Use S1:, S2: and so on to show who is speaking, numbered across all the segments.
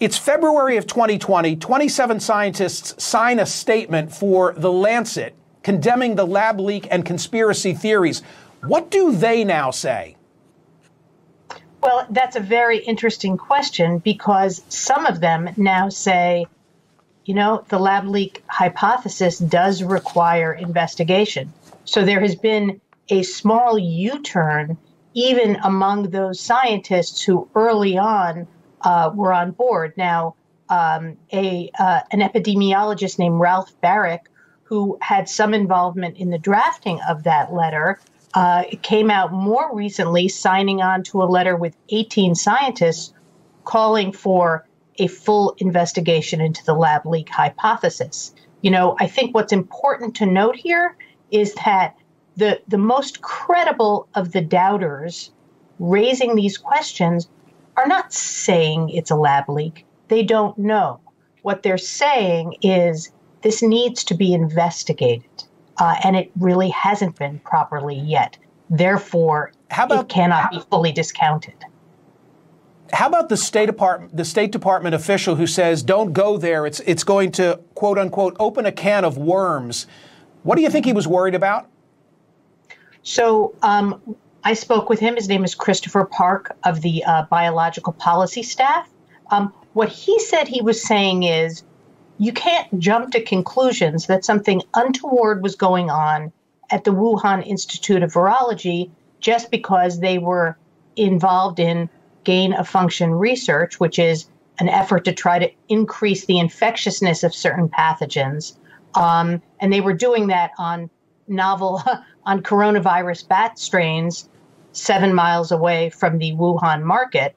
S1: It's February of 2020. 27 scientists sign a statement for The Lancet condemning the lab leak and conspiracy theories. What do they now say?
S2: Well, that's a very interesting question, because some of them now say, you know, the lab leak hypothesis does require investigation. So there has been a small U-turn even among those scientists who early on were on board. Now, an epidemiologist named Ralph Barrick, who had some involvement in the drafting of that letter, came out more recently signing on to a letter with 18 scientists calling for a full investigation into the lab leak hypothesis. You know, I think what's important to note here is that the most credible of the doubters raising these questions are not saying it's a lab leak. They don't know. What they're saying is this needs to be investigated, and it really hasn't been properly yet. Therefore, it cannot be fully discounted.
S1: How about the State Department official who says, don't go there, it's going to, quote unquote, open a can of worms? What do you think he was worried about?
S2: So I spoke with him. His name is Christopher Park of the Biological Policy Staff. What he said he was saying is, you can't jump to conclusions that something untoward was going on at the Wuhan Institute of Virology just because they were involved in gain-of-function research, which is an effort to try to increase the infectiousness of certain pathogens. And they were doing that on on coronavirus bat strains 7 miles away from the Wuhan market.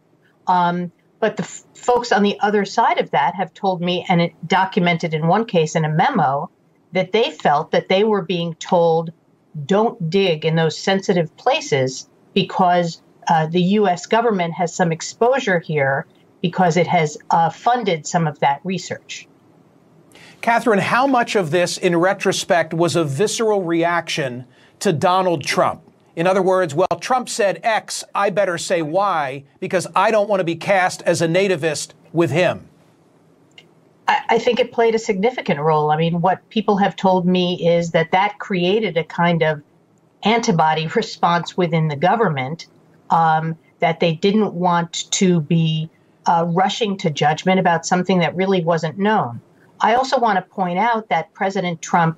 S2: But the folks on the other side of that have told me, and it documented in one case in a memo, that they felt that they were being told, don't dig in those sensitive places because the U.S. government has some exposure here because it has funded some of that research.
S1: Catherine, how much of this, in retrospect, was a visceral reaction to Donald Trump? In other words, well, Trump said X, I better say Y, because I don't want to be cast as a nativist with him.
S2: I think it played a significant role. I mean, what people have told me is that that created a kind of antibody response within the government, that they didn't want to be rushing to judgment about something that really wasn't known. I also want to point out that President Trump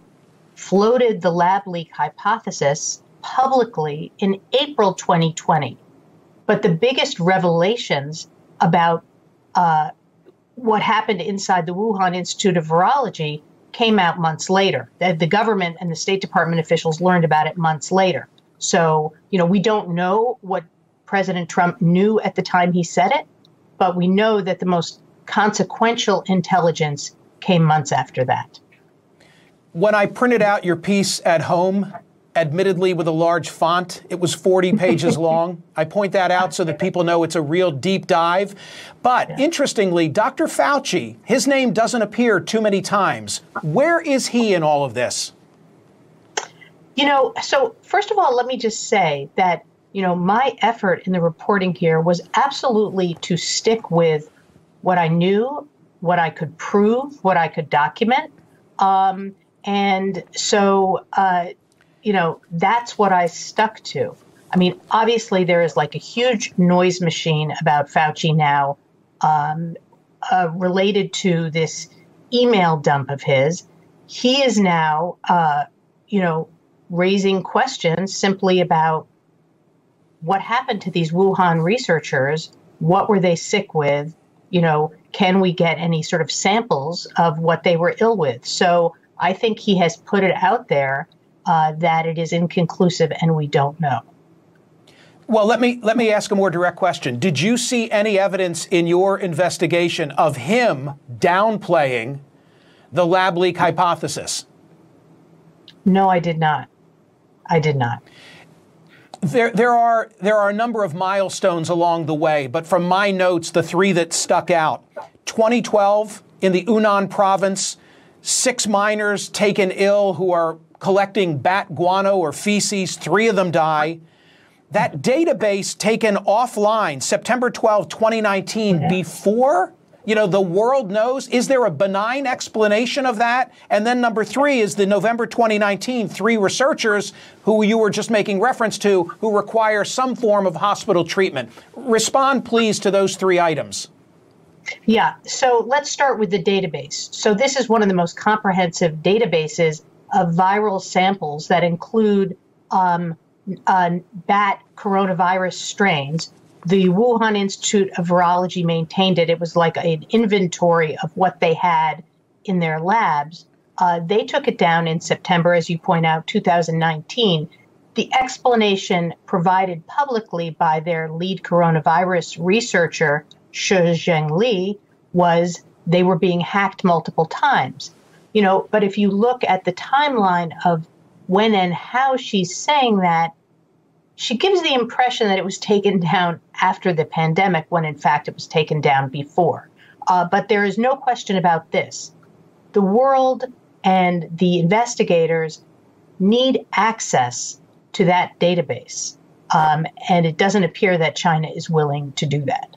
S2: floated the lab leak hypothesis publicly in April 2020. But the biggest revelations about what happened inside the Wuhan Institute of Virology came out months later. The government and the State Department officials learned about it months later. So, you know, we don't know what President Trump knew at the time he said it, but we know that the most consequential intelligence came months after that.
S1: When I printed out your piece at home, admittedly with a large font, it was 40 pages long. I point that out so that people know it's a real deep dive. But interestingly, Dr. Fauci, his name doesn't appear too many times. Where is he in all of this?
S2: You know, so first of all, let me just say that, you know, my effort in the reporting here was absolutely to stick with what I knew, what I could prove, what I could document. And so, you know, that's what I stuck to. I mean, obviously, there is like a huge noise machine about Fauci now related to this email dump of his. He is now, you know, raising questions simply about what happened to these Wuhan researchers. What were they sick with? You know, can we get any sort of samples of what they were ill with? So I think he has put it out there that it is inconclusive and we don't know.
S1: Well, let me ask a more direct question. Did you see any evidence in your investigation of him downplaying the lab leak hypothesis?
S2: No, I did not. I did not.
S1: There are a number of milestones along the way, but from my notes, the three that stuck out: 2012 in the Yunnan province, 6 miners taken ill who are collecting bat guano or feces. 3 of them die. That database taken offline September 12, 2019, before the world knows? Is there a benign explanation of that? And then number three is the November 2019 three researchers who you were just making reference to who require some form of hospital treatment. Respond, please, to those three items.
S2: Yeah, so let's start with the database. So this is one of the most comprehensive databases of viral samples that include bat coronavirus strains. The Wuhan Institute of Virology maintained it. It was like an inventory of what they had in their labs. They took it down in September, as you point out, 2019. The explanation provided publicly by their lead coronavirus researcher, Shizheng Li, was they were being hacked multiple times. But if you look at the timeline of when and how she's saying that, she gives the impression that it was taken down after the pandemic, when in fact it was taken down before. But there is no question about this. The world and the investigators need access to that database. And it doesn't appear that China is willing to do that.